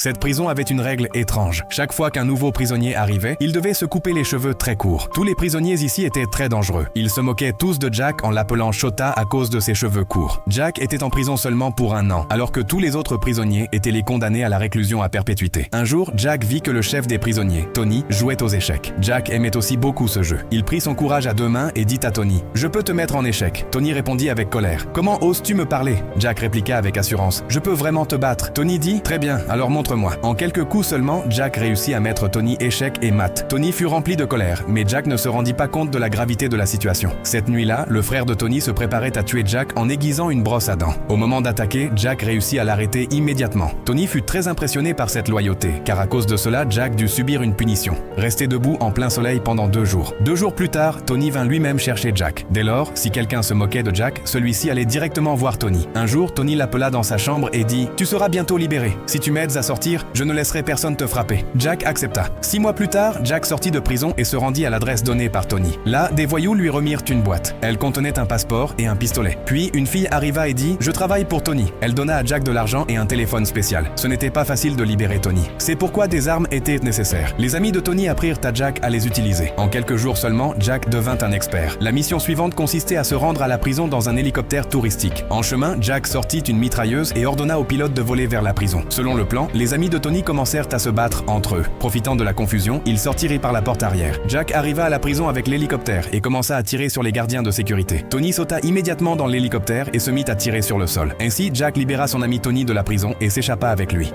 Cette prison avait une règle étrange. Chaque fois qu'un nouveau prisonnier arrivait, il devait se couper les cheveux très courts. Tous les prisonniers ici étaient très dangereux. Ils se moquaient tous de Jack en l'appelant Shota à cause de ses cheveux courts. Jack était en prison seulement pour 1 an, alors que tous les autres prisonniers étaient les condamnés à la réclusion à perpétuité. Un jour, Jack vit que le chef des prisonniers, Tony, jouait aux échecs. Jack aimait aussi beaucoup ce jeu. Il prit son courage à 2 mains et dit à Tony « Je peux te mettre en échec ». Tony répondit avec colère « Comment oses-tu me parler ?» Jack répliqua avec assurance « Je peux vraiment te battre ». Tony dit « Très bien, alors montre-moi ». En quelques coups seulement, Jack réussit à mettre Tony échec et mat. Tony fut rempli de colère, mais Jack ne se rendit pas compte de la gravité de la situation. Cette nuit-là, le frère de Tony se préparait à tuer Jack en aiguisant une brosse à dents. Au moment d'attaquer, Jack réussit à l'arrêter immédiatement. Tony fut très impressionné par cette loyauté, car à cause de cela, Jack dut subir une punition. Rester debout en plein soleil pendant 2 jours. 2 jours plus tard, Tony vint lui-même chercher Jack. Dès lors, si quelqu'un se moquait de Jack, celui-ci allait directement voir Tony. Un jour, Tony l'appela dans sa chambre et dit « Tu seras bientôt libéré. Si tu m'aides à sortir, je ne laisserai personne te frapper. » Jack accepta. 6 mois plus tard, Jack sortit de prison et se rendit à l'adresse donnée par Tony. Là, des voyous lui remirent une boîte. Elle contenait un passeport et un pistolet. Puis, une fille arriva et dit « Je travaille pour Tony ». Elle donna à Jack de l'argent et un téléphone spécial. Ce n'était pas facile de libérer Tony. C'est pourquoi des armes étaient nécessaires. Les amis de Tony apprirent à Jack à les utiliser. En quelques jours seulement, Jack devint un expert. La mission suivante consistait à se rendre à la prison dans un hélicoptère touristique. En chemin, Jack sortit une mitrailleuse et ordonna au pilote de voler vers la prison. Selon le plan, les amis de Tony commencèrent à se battre entre eux. Profitant de la confusion, ils sortirent par la porte arrière. Jack arriva à la prison avec l'hélicoptère et commença à tirer sur les gardiens de sécurité. Tony sauta immédiatement dans l'hélicoptère et se mit à tirer sur le sol. Ainsi, Jack libéra son ami Tony de la prison et s'échappa avec lui.